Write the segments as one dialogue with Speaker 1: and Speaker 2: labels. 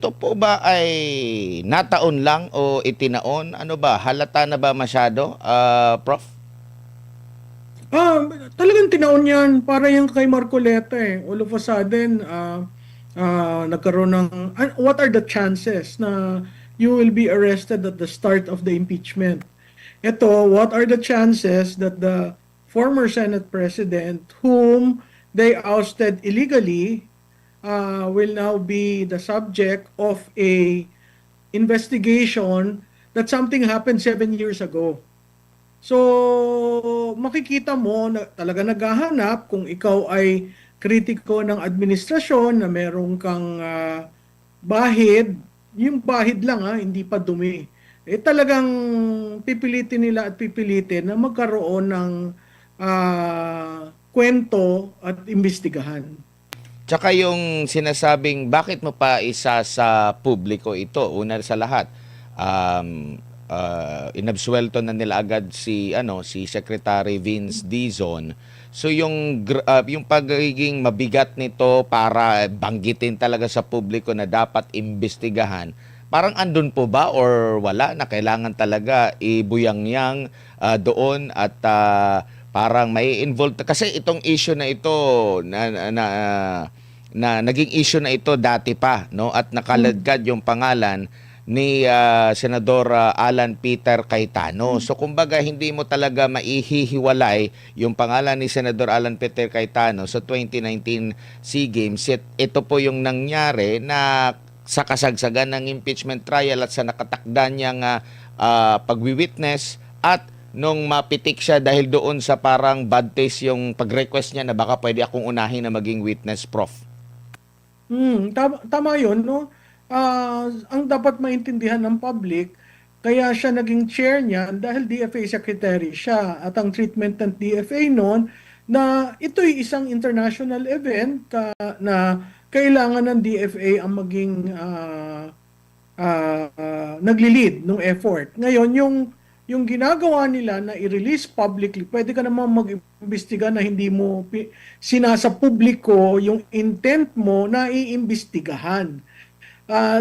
Speaker 1: Ito po ba ay nataon lang o itinaon? Ano ba? Halata na ba masyado, Prof?
Speaker 2: Ah, Talagang tinaon yan. Para yung kay Marcoleta eh. All of a sudden, nagkaroon ng, what are the chances na you will be arrested at the start of the impeachment? Ito, what are the chances that the former Senate President, whom they ousted illegally, will now be the subject of a investigation that something happened 7 years ago. So, makikita mo na talaga naghahanap kung ikaw ay kritiko ng administrasyon na meron kang bahid, yung bahid lang hindi pa dumi. Talagang pipilitin nila at pipilitin na magkaroon ng kwento at imbestigahan.
Speaker 1: Tsaka yung sinasabing bakit mo pa isa sa publiko ito? Una sa lahat, inabsuelto na nila agad si Secretary Vince Dizon. So yung pagiging mabigat nito para banggitin talaga sa publiko na dapat imbestigahan, parang andun po ba or wala na kailangan talaga ibuyangyang doon at parang may involved kasi itong issue na ito na naging issue na ito dati pa, no, at nakaladkad yung pangalan ni Senador Alan Peter Cayetano. So kumbaga hindi mo talaga maihihiwalay yung pangalan ni Senador Alan Peter Cayetano sa 2019 SEA Games. Ito po yung nangyari na sa kasagsagan ng impeachment trial at sa nakatakda niyang pagwi-witness at nung mapitik siya dahil doon sa parang bad taste yung pag-request niya na baka pwede akong unahin na maging witness, Prof.
Speaker 2: Tama yun, no? Ang dapat maintindihan ng public, kaya siya naging chair niya dahil DFA secretary siya. At ang treatment ng DFA noon, na ito'y isang international event na kailangan ng DFA ang maging nagli-lead ng effort. Ngayon, yung ginagawa nila na i-release publicly, pwede ka naman mag-imbestiga na hindi mo sinasa publiko yung intent mo na iimbestigahan.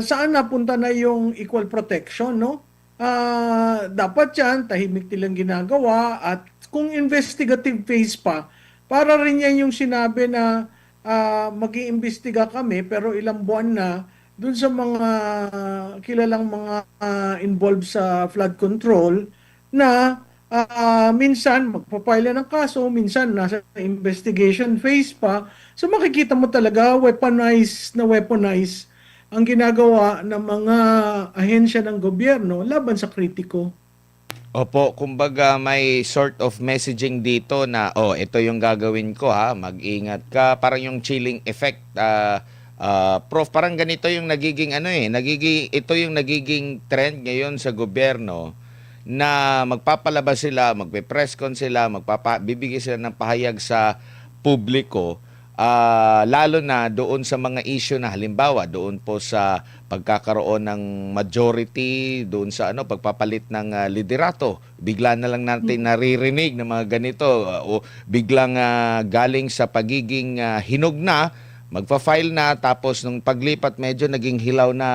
Speaker 2: Saan napunta na yung equal protection, no? Dapat yan, tahimik nilang ginagawa at kung investigative phase pa, para rin yan yung sinabi na mag-iimbestiga kami pero ilang buwan na dun sa mga kilalang mga involved sa flood control na minsan magpapile ng kaso, minsan nasa investigation phase pa. So makikita mo talaga weaponize ang ginagawa ng mga ahensya ng gobyerno laban sa kritiko.
Speaker 1: Opo, kumbaga may sort of messaging dito na ito yung gagawin ko ha, mag-ingat ka, parang yung chilling effect. Prof, parang ganito yung nagiging ito yung nagiging trend ngayon sa gobyerno na magpapalabas sila, magpe-press con sila, bibigay sila ng pahayag sa publiko, lalo na doon sa mga issue na halimbawa doon po sa pagkakaroon ng majority, doon sa pagpapalit ng liderato. Bigla na lang natin naririnig ng mga ganito o biglang galing sa pagiging hinog na, magpa-file na tapos nung paglipat medyo naging hilaw na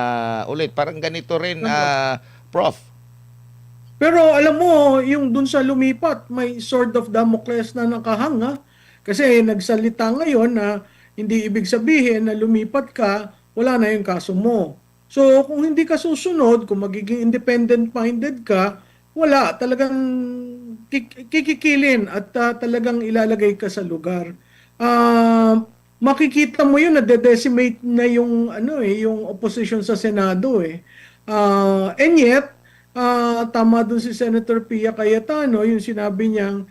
Speaker 1: ulit. Parang ganito rin, Prof.
Speaker 2: Pero alam mo, yung dun sa lumipat, may sword of Damocles na nakahanga. Kasi nagsalita ngayon na hindi ibig sabihin na lumipat ka, wala na yung kaso mo. So kung hindi ka susunod, kung magiging independent-minded ka, wala. Talagang kikikilin at talagang ilalagay ka sa lugar. Makikita mo yun na decimate na yung yung opposition sa Senado eh. And yet, tama dun si Senator Pia Cayetano, yung sinabi niyang,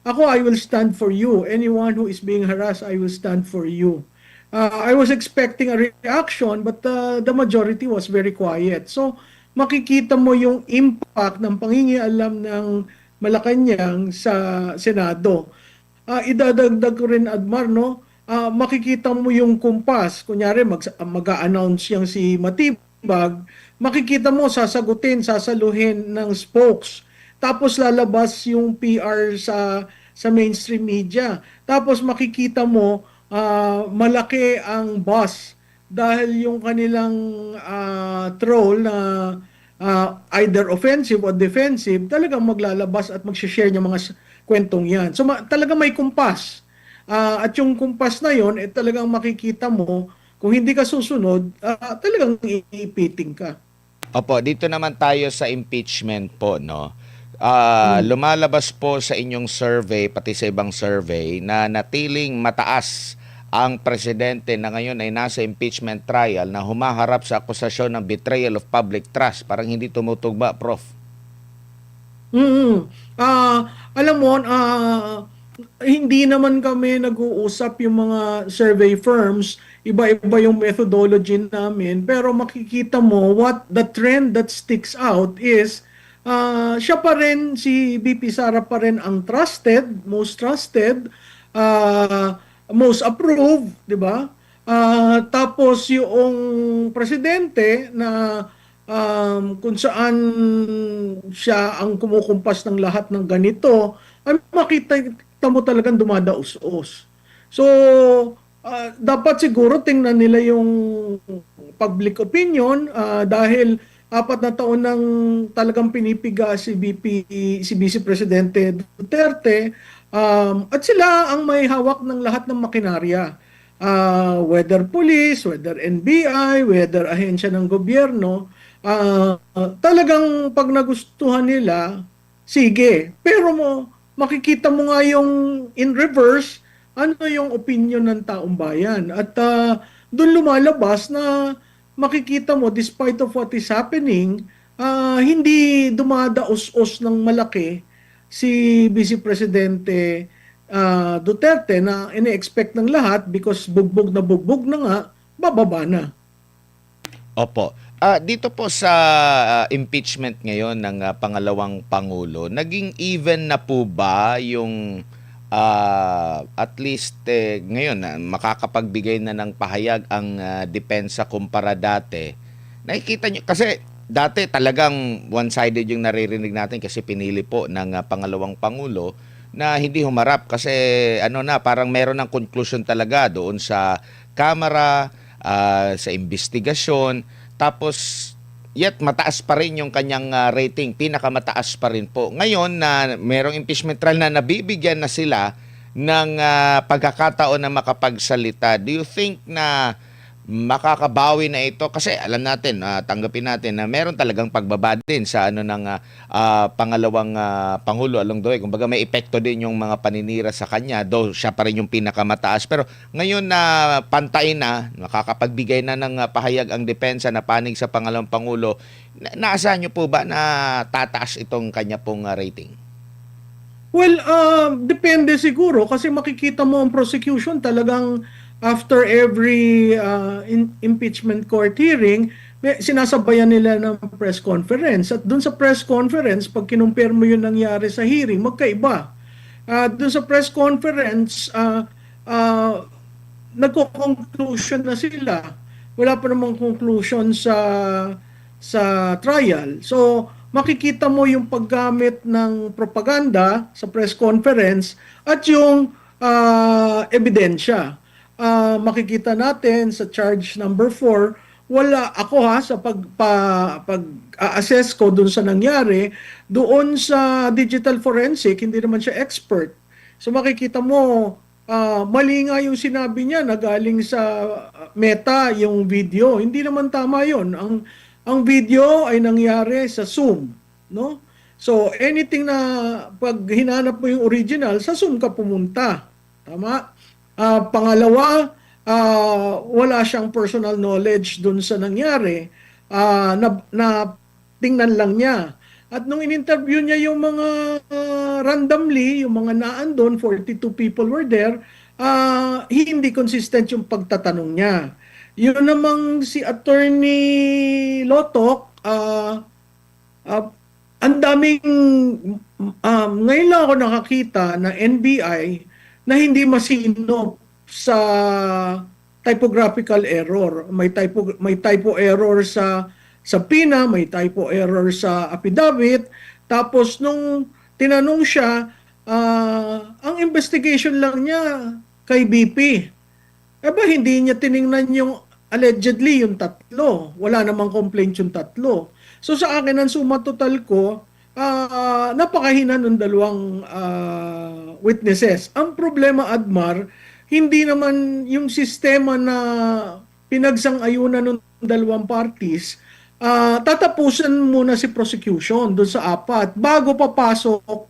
Speaker 2: ako, I will stand for you. Anyone who is being harassed, I will stand for you. I was expecting a reaction, but the majority was very quiet. So, makikita mo yung impact ng pangingialam ng Malacanang sa Senado. Idadagdag ko rin, Admar, no? Makikita mo yung kumpas. Kunyari, mag-a-announce yang si Matibag, makikita mo, sasaluhin ng spokes. Tapos lalabas yung PR sa mainstream media. Tapos makikita mo malaki ang buzz dahil yung kanilang troll na either offensive or defensive, talagang maglalabas at mag-share ng mga kwentong yan. So talagang may kumpas. At yung kumpas na yon, talagang makikita mo, kung hindi ka susunod, talagang iipiting ka.
Speaker 1: Opo, dito naman tayo sa impeachment po, no?
Speaker 2: Mm.
Speaker 1: Lumalabas po sa inyong survey, pati sa ibang survey, na natiling mataas ang presidente na ngayon ay nasa impeachment trial na humaharap sa akusasyon ng betrayal of public trust. Parang hindi tumutugma, Prof.
Speaker 2: Mm. Alam mo, hindi naman kami nag-uusap yung mga survey firms, iba-iba yung methodology namin, pero makikita mo what the trend that sticks out is siya pa rin, si BP Sara pa rin ang trusted, most approved, di ba? Tapos yung presidente na kung saan siya ang kumukumpas ng lahat ng ganito, ay makita mo talagang dumadaos-os. So, dapat siguro tingnan nila yung public opinion dahil 4 na taon nang talagang pinipiga si Vice Presidente Duterte at sila ang may hawak ng lahat ng makinarya. Whether police, whether NBI, whether ahensya ng gobyerno, talagang pag nagustuhan nila, sige. Pero makikita mo nga yung in reverse, ano yung opinion ng taong bayan. At doon lumalabas na makikita mo, despite of what is happening, hindi dumadaos-os ng malaki si Vice Presidente Duterte na ini-expect ng lahat because bugbog na nga, bababa na.
Speaker 1: Opo. Dito po sa impeachment ngayon ng pangalawang Pangulo, naging even na po ba yung at least ngayon makakapagbigay na ng pahayag ang depensa kumpara dati? Nakikita nyo, kasi dati talagang one-sided yung naririnig natin kasi pinili po ng pangalawang Pangulo na hindi humarap kasi parang meron ng conclusion talaga doon sa Kamara, sa investigasyon. Tapos, yet mataas pa rin yung kanyang rating, pinakamataas pa rin po. Ngayon na merong impeachment trial na nabibigyan na sila ng pagkakataon na makapagsalita, do you think na makakabawi na ito? Kasi alam natin, tanggapin natin na meron talagang pagbaba din sa pangalawang Pangulo along the way. Kumbaga may epekto din yung mga paninira sa kanya, though siya pa rin yung pinakamataas. Pero ngayon na pantay na, makakapagbigay na ng pahayag ang depensa na panig sa pangalawang Pangulo, naasahan niyo po ba na tataas itong kanya pong rating?
Speaker 2: Well, depende siguro kasi makikita mo ang prosecution talagang after every impeachment court hearing, sinasabayan nila ng press conference. At dun sa press conference, pag kinumpir mo yung nangyari sa hearing, magkaiba. Dun sa press conference, nagko-conclusion na sila. Wala pa namang conclusion sa trial. So, makikita mo yung paggamit ng propaganda sa press conference at yung ebidensya. Makikita natin sa charge number 4, wala ako sa pag-assess ko dun sa nangyari, doon sa digital forensic, hindi naman siya expert. So makikita mo, mali nga yung sinabi niya na galing sa Meta yung video. Hindi naman tama yon. Ang video ay nangyari sa Zoom, no? So anything na pag hinanap mo yung original, sa Zoom ka pumunta. Tama? Pangalawa, wala siyang personal knowledge dun sa nangyari, na tingnan lang niya. At nung in-interview niya yung mga randomly, yung mga naandun, 42 people were there, hindi consistent yung pagtatanong niya. Yun namang si Attorney Lotok, ang daming, ngayon lang ako nakakita na NBI na hindi masino sa typographical error. May typo error sa PINA, may typo error sa affidavit. Tapos nung tinanong siya, ang investigation lang niya kay BP. Hindi niya tiningnan yung allegedly yung tatlo. Wala namang complaint yung tatlo. So sa akin, ang suma total ko, napakahina ng dalawang witnesses. Ang problema, Admar, hindi naman yung sistema na pinagsang-ayunan ng dalawang parties, tatapusan muna si prosecution doon sa apat bago papasok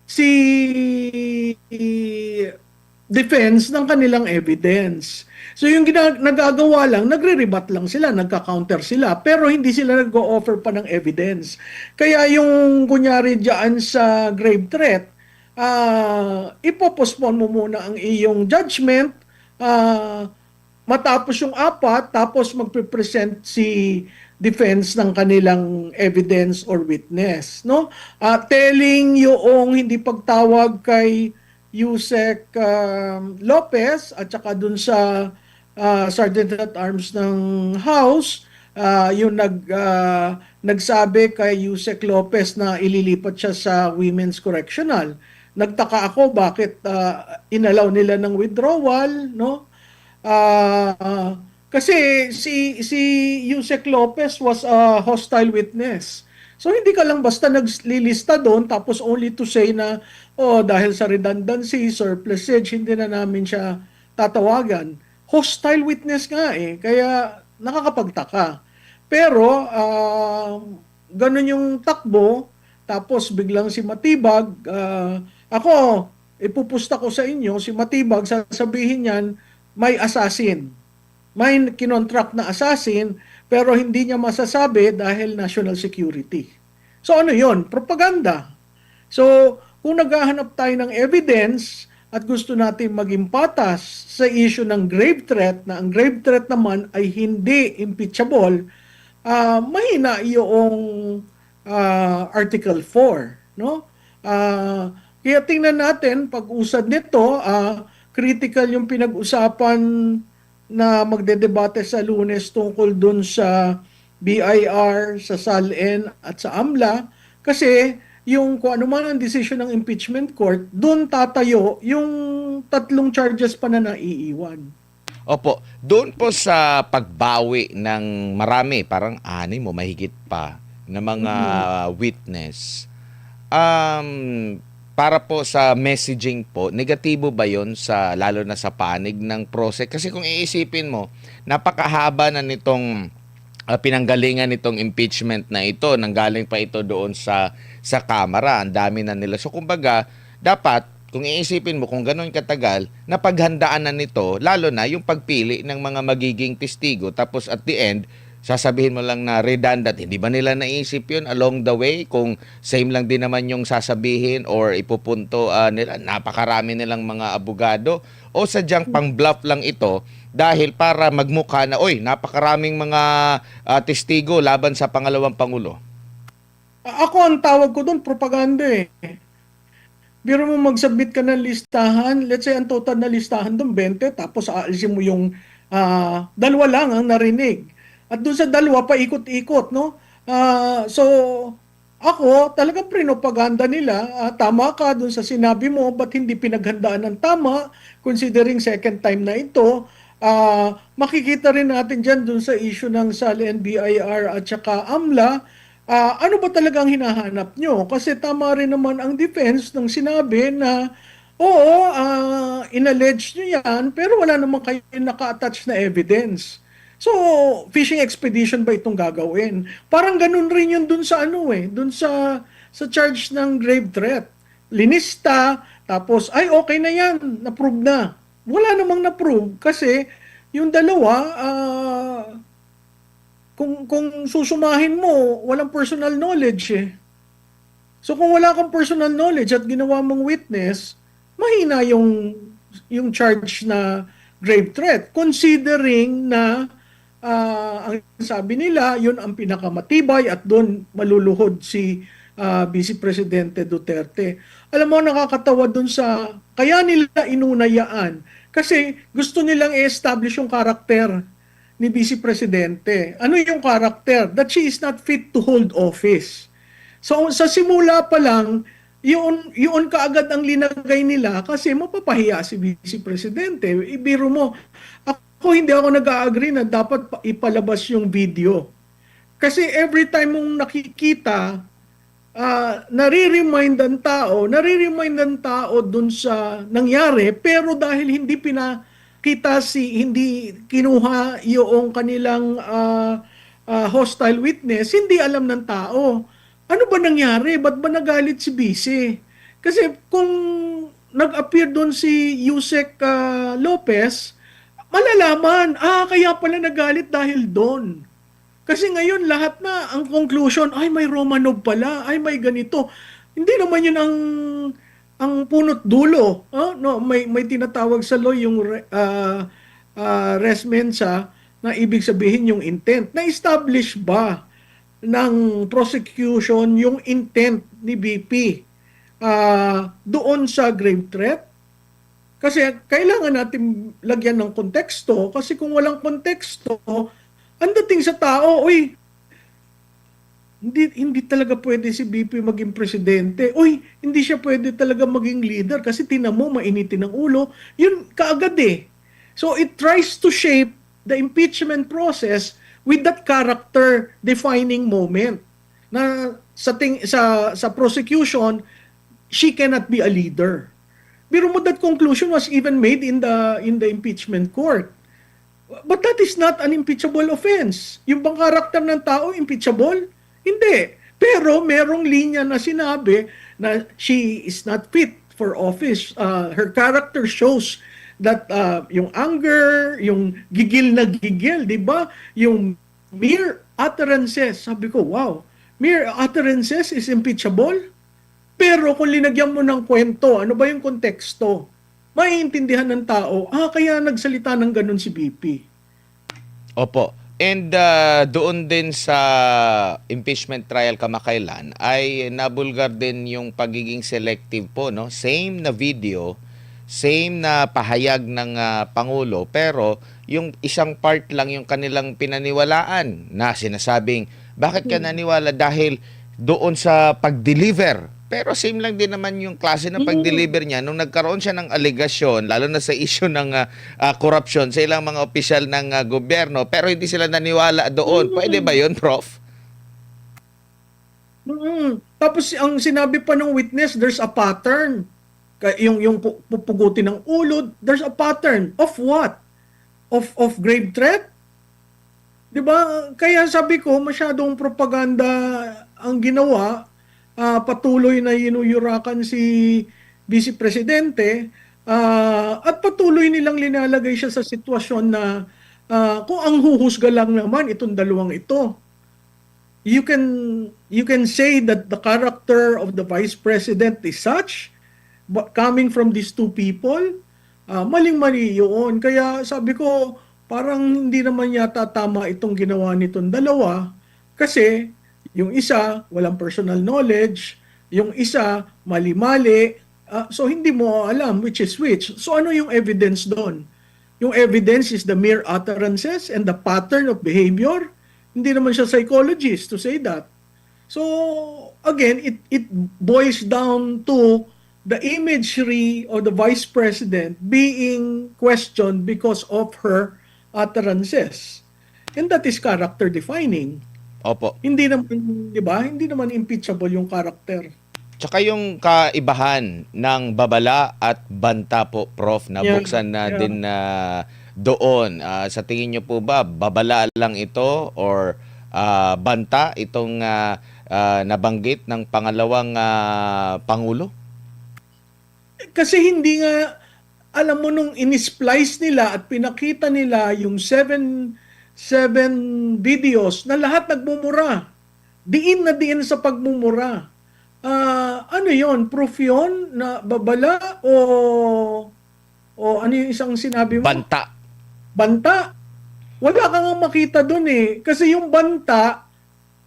Speaker 2: si defense ng kanilang evidence. So yung nagagawa lang, nagre-rebut lang sila, nagka-counter sila, pero hindi sila nag-o-offer pa ng evidence. Kaya yung kunyari dyan sa grave threat, ipopospone mo muna ang iyong judgment, matapos yung apat, tapos magpe-present si defense ng kanilang evidence or witness, no? Telling yung hindi pagtawag kay Yusek Lopez at saka dun sa Sergeant at Arms ng House, yung nagsabi kay Yusek Lopez na ililipat siya sa Women's Correctional. Nagtaka ako bakit inalaw nila ng withdrawal, no? Kasi si Yusek Lopez was a hostile witness. So hindi ka lang basta naglilista doon tapos only to say na dahil sa redundancy, surplusage, hindi na namin siya tatawagan. Hostile witness nga eh, kaya nakakapagtaka. Pero ganun yung takbo, tapos biglang si Matibag, ako, ipupusta ko sa inyo, si Matibag, sasabihin niyan, may assassin. May kinontract na assassin, pero hindi niya masasabi dahil national security. So ano yon? Propaganda. So kung naghahanap tayo ng evidence at gusto natin maging patas sa issue ng grave threat, na ang grave threat naman ay hindi impeachable, mahina yung Article 4. No? Kaya tingnan natin, pag-usad nito, critical yung pinag-usapan na magdedebate sa Lunes tungkol dun sa BIR, sa SALN at sa AMLA, kasi yung kung ano man ang decision ng impeachment court, dun tatayo yung tatlong charges pa na naiiwan.
Speaker 1: Opo, doon po sa pagbawi ng marami, parang ani mo mahigit pa na mga witness. Para po sa messaging po, negatibo ba 'yon sa lalo na sa panig ng proses? Kasi kung iisipin mo, napakahaba na nitong pinanggalingan nitong impeachment na ito, nanggaling pa ito doon sa Kamara, ang dami na nila. So kumbaga, dapat kung iisipin mo kung gano'n katagal, napaghandaan na nito, lalo na yung pagpili ng mga magiging testigo, tapos at the end, sasabihin mo lang na redundant. Hindi ba nila naisip yun along the way? Kung same lang din naman yung sasabihin or ipupunto nila, napakarami nilang mga abogado, o sadyang pang-bluff lang ito dahil para magmukha na, oy, napakaraming mga testigo laban sa pangalawang pangulo.
Speaker 2: Ako ang tawag ko doon, propaganda eh. Biro mo mag-submit ka ng listahan, let's say ang total na listahan doon 20, tapos aalisin mo yung dalawa lang ang narinig. At doon sa dalawa pa ikot-ikot, no? So ako, talagang pinopaganda nila, tama ka doon sa sinabi mo, ba't hindi pinaghandaan ng tama, considering second time na ito. Makikita rin natin dyan doon sa issue ng SALN, BIR at saka AMLA, ano ba talagang hinahanap nyo? Kasi tama rin naman ang defense nung sinabi na, oo, inallege nyo yan, pero wala naman kayo naka-attach na evidence. So, fishing expedition ba itong gagawin? Parang ganun rin yun dun sa ano dun sa charge ng grave threat. Linista, tapos, ay okay na yan, na-prove na. Wala namang na-prove kasi yung dalawa, kung susumahin mo, walang personal knowledge eh. So kung wala kang personal knowledge at ginawa mong witness, mahina yung charge na grave threat. Considering na ang sabi nila, yun ang pinakamatibay at doon maluluhod si Vice Presidente Duterte. Alam mo, nakakatawa doon sa, kaya nila inunayaan. Kasi gusto nilang i-establish yung karakter ni Vice Presidente. Ano yung karakter? That she is not fit to hold office. So sa simula pa lang, yun kaagad ang linagay nila kasi mapapahiya si Vice Presidente. Ibiro mo, ako hindi ako nag-agree na dapat ipalabas yung video. Kasi every time mong nakikita, nare-remind ang tao dun sa nangyari, pero dahil hindi kinuha yung kanilang hostile witness, hindi alam ng tao. Ano ba nangyari? Ba't ba nagalit si Bisi? Kasi kung nag-appear doon si Yusek Lopez, malalaman, kaya pala nagalit dahil doon. Kasi ngayon lahat na ang conclusion, ay may Romanov pala, ay may ganito. Hindi naman yun ang punot dulo. No, may tinatawag sa law yung res mensa na ibig sabihin yung intent. Na-establish ba ng prosecution yung intent ni BP doon sa grave threat? Kasi kailangan natin lagyan ng konteksto kasi kung walang konteksto, ang dating sa tao, uy, hindi talaga pwede si BP maging presidente. Uy, hindi siya pwede talaga maging leader kasi tinan mo, mainitin ang ulo. Yun kaagad eh. So it tries to shape the impeachment process with that character defining moment. Na sa prosecution, she cannot be a leader. Pero that conclusion was even made in the impeachment court. But that is not an impeachable offense. Yung bang karakter ng tao, impeachable? Hindi. Pero merong linya na sinabi na she is not fit for office. Her character shows that yung anger, yung gigil na gigil, di ba? Yung mere utterances. Sabi ko, wow, mere utterances is impeachable? Pero kung linagyan mo ng kwento, ano ba yung konteksto? Maiintindihan ng tao, kaya nagsalita ng ganun si BP.
Speaker 1: Opo. And doon din sa impeachment trial kamakailan ay nabulgar din yung pagiging selective po, no? Same na video, same na pahayag ng Pangulo, pero yung isang part lang yung kanilang pinaniwalaan na sinasabing, bakit ka naniwala? Dahil doon sa pag-deliver. Pero same lang din naman yung klase ng pag-deliver niya nung nagkaroon siya ng aligasyon, lalo na sa issue ng corruption sa ilang mga opisyal ng gobyerno, pero hindi sila naniwala doon. Pwede ba yun, Prof?
Speaker 2: Tapos ang sinabi pa ng witness, there's a pattern. Yung pupugutin ng ulo, there's a pattern. Of what? Of grave threat? 'Di ba? Kaya sabi ko, masyadong propaganda ang ginawa. Patuloy na inuyurakan si Vice Presidente at patuloy nilang linalagay siya sa sitwasyon na kung ang huhusga lang naman itong dalawang ito. You can say that the character of the Vice President is such, but coming from these two people, maling-mali yun. Kaya sabi ko, parang hindi naman yata tama itong ginawa nitong dalawa kasi yung isa, walang personal knowledge. Yung isa, mali-mali. So, hindi mo alam which is which. So, ano yung evidence doon? Yung evidence is the mere utterances and the pattern of behavior. Hindi naman siya psychologist to say that. So, again, it boils down to the imagery of the Vice President being questioned because of her utterances. And that is character defining.
Speaker 1: Opo.
Speaker 2: Hindi naman, 'di ba? Hindi naman impeachable yung character.
Speaker 1: Tsaka yung kaibahan ng babala at banta po, Prof, na buksan na din na doon. Sa tingin niyo po ba, babala lang ito or banta itong nabanggit ng pangalawang Pangulo?
Speaker 2: Kasi hindi nga, alam mo, nung inisplice nila at pinakita nila yung seven videos na lahat nagmumura. Diin na diin sa pagmumura. Ano yon? Proof yon na babala o ano yung isang sinabi mo?
Speaker 1: Banta.
Speaker 2: Banta. Wala kang makita doon eh. Kasi yung banta,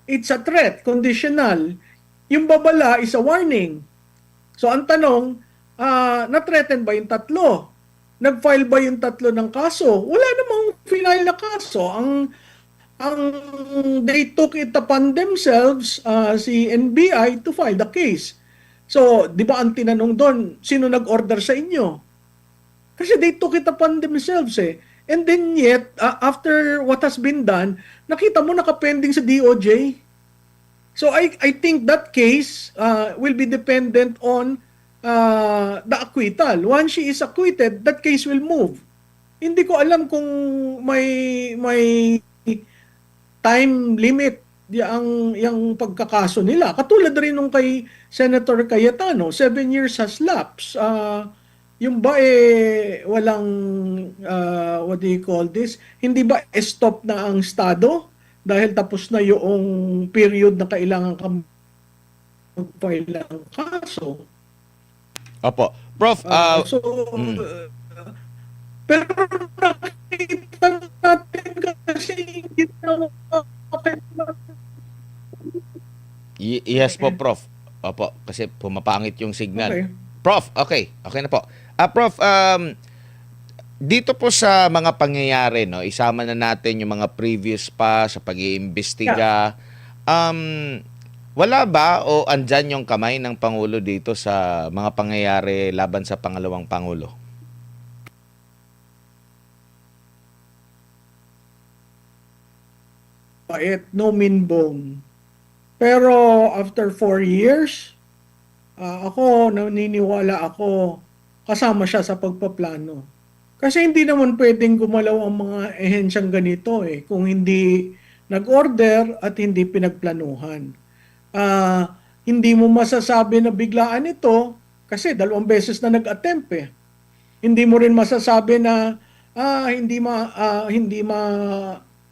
Speaker 2: it's a threat, conditional. Yung babala is a warning. So ang tanong, na-threaten ba yung tatlo? Nag-file ba yung tatlo ng kaso? Wala namang final na kaso. They took it upon themselves, si NBI, to file the case. So, di ba ang tinanong doon, sino nag-order sa inyo? Kasi they took it upon themselves eh. And then yet, after what has been done, nakita mo nakapending sa DOJ. So I think that case will be dependent on the acquittal. Once she is acquitted, that case will move. Hindi ko alam kung may time limit yung pagkakaso nila. Katulad rin nung kay Senator Cayetano, 7 years has lapsed. Yung ba walang, what do you call this? Hindi ba stop na ang Estado? Dahil tapos na yung period na kailangan ka mag-file ng kaso.
Speaker 1: Opo. Prof,
Speaker 2: So, pero nakita natin kasi ginawa
Speaker 1: yes po, Prof. Opo, kasi pumapangit yung signal.
Speaker 2: Okay.
Speaker 1: Prof, okay. Okay na po. Prof, dito po sa mga pangyayari, no, isama na natin yung mga previous pa sa pag-iimbestiga. Wala ba o andyan yung kamay ng Pangulo dito sa mga pangyayari laban sa pangalawang Pangulo?
Speaker 2: No mean bone. Pero after 4 years, ako, naniniwala ako, kasama siya sa pagpaplano. Kasi hindi naman pwedeng gumalaw ang mga ehensyang ganito kung hindi nag-order at hindi pinagplanuhan. Hindi mo masasabi na biglaan ito kasi 2 beses na nag-attempt Hindi mo rin masasabi na hindi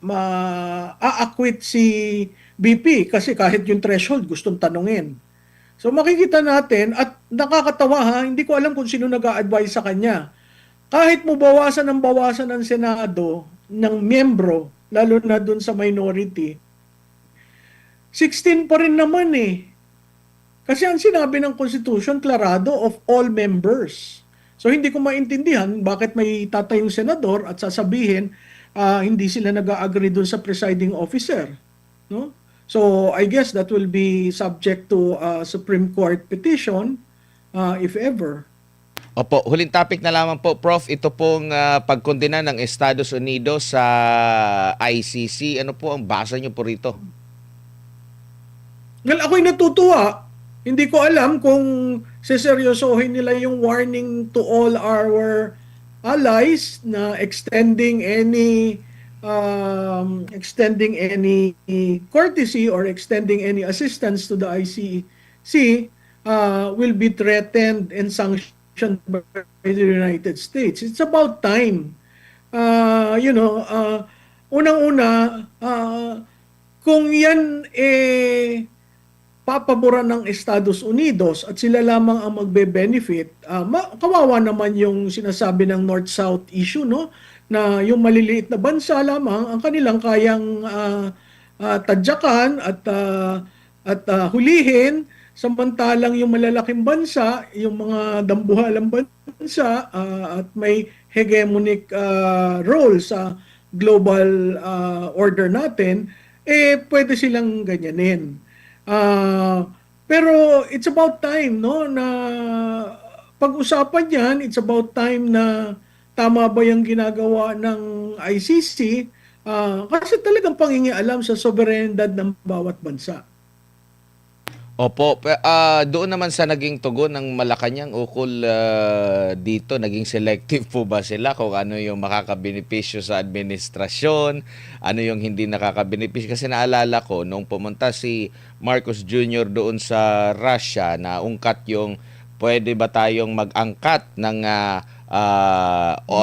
Speaker 2: ma-acquit si BP kasi kahit yung threshold gustong tanungin. So makikita natin at nakakatawa hindi ko alam kung sino nag-a-advise sa kanya. Kahit mo bawasan ng Senado ng miyembro, lalo na dun sa minority, 16 pa rin naman Kasi ang sinabi ng Constitution, klarado of all members. So hindi ko maintindihan bakit may tatayong senador at sasabihin hindi sila nag-agree dun sa presiding officer. No? So I guess that will be subject to Supreme Court petition if ever.
Speaker 1: Opo, huling topic na lamang po, Prof. Ito pong pagkondena ng Estados Unidos sa ICC. Ano po ang basa niyo po rito?
Speaker 2: Well, ako'y natutuwa. Hindi ko alam kung seseryosohin nila yung warning to all our allies na extending any courtesy or extending any assistance to the ICC will be threatened and sanctioned by the United States. It's about time. Unang-una, kung yan papaboran ng Estados Unidos at sila lamang ang magbe-benefit, kawawa naman yung sinasabi ng North-South issue, no? Na yung maliliit na bansa lamang ang kanilang kayang tadyakan at hulihin, samantalang yung malalaking bansa, yung mga dambuhalang bansa at may hegemonic role sa global order natin, pwede silang ganyanin. Pero it's about time, no, na pag-usapan yan. It's about time na tama ba yung ginagawa ng ICC kasi talagang pangingialam sa sovereignty ng bawat bansa.
Speaker 1: Opo, doon naman sa naging tugon ng Malacanang ukol dito, naging selective po ba sila kung ano yung makakabenepisyo sa administrasyon, ano yung hindi nakakabenepisyo? Kasi naalala ko, nung pumunta si Marcos Jr. doon sa Russia, na ungkat yung pwede ba tayong mag-angkat ng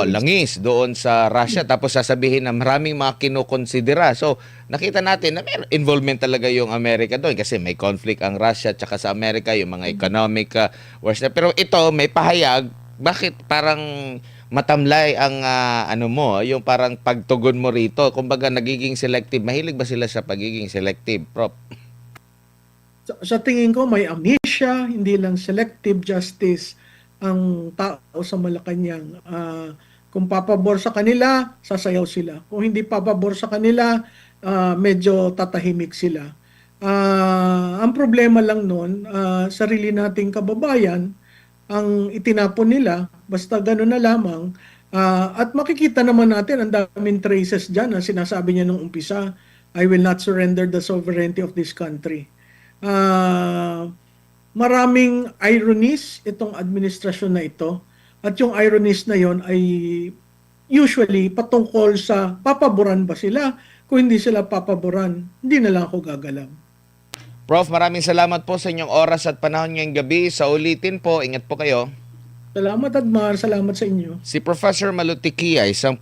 Speaker 1: langis doon sa Russia, tapos sasabihin na maraming mga kinukonsidera. So, nakita natin na may involvement talaga yung Amerika doon kasi may conflict ang Russia at saka sa Amerika, yung mga economic wars. Pero ito, may pahayag, bakit parang matamlay ang yung parang pagtugon mo rito? Kumbaga, nagiging selective. Mahilig ba sila sa pagiging selective, Prof?
Speaker 2: Sa tingin ko, may amnesia, hindi lang selective justice ang tao sa Malacanang. Kung papabor sa kanila, sasayaw sila. Kung hindi papabor sa kanila, medyo tatahimik sila. Ang problema lang nun, sarili nating kababayan, ang itinapon nila, basta gano'n na lamang, At makikita naman natin ang daming traces dyan na sinasabi niya nung umpisa, I will not surrender the sovereignty of this country. Maraming ironies itong administrasyon na ito, at yung ironies na yon ay usually patungkol sa papaboran ba sila. Kung hindi sila papaboran, hindi na lang ako gagalaw.
Speaker 1: Prof, maraming salamat po sa inyong oras at panahon ngayong gabi. Sa ulitin po, ingat po kayo.
Speaker 2: Salamat, Admar. Salamat sa inyo.
Speaker 1: Si Professor Malutikia, isang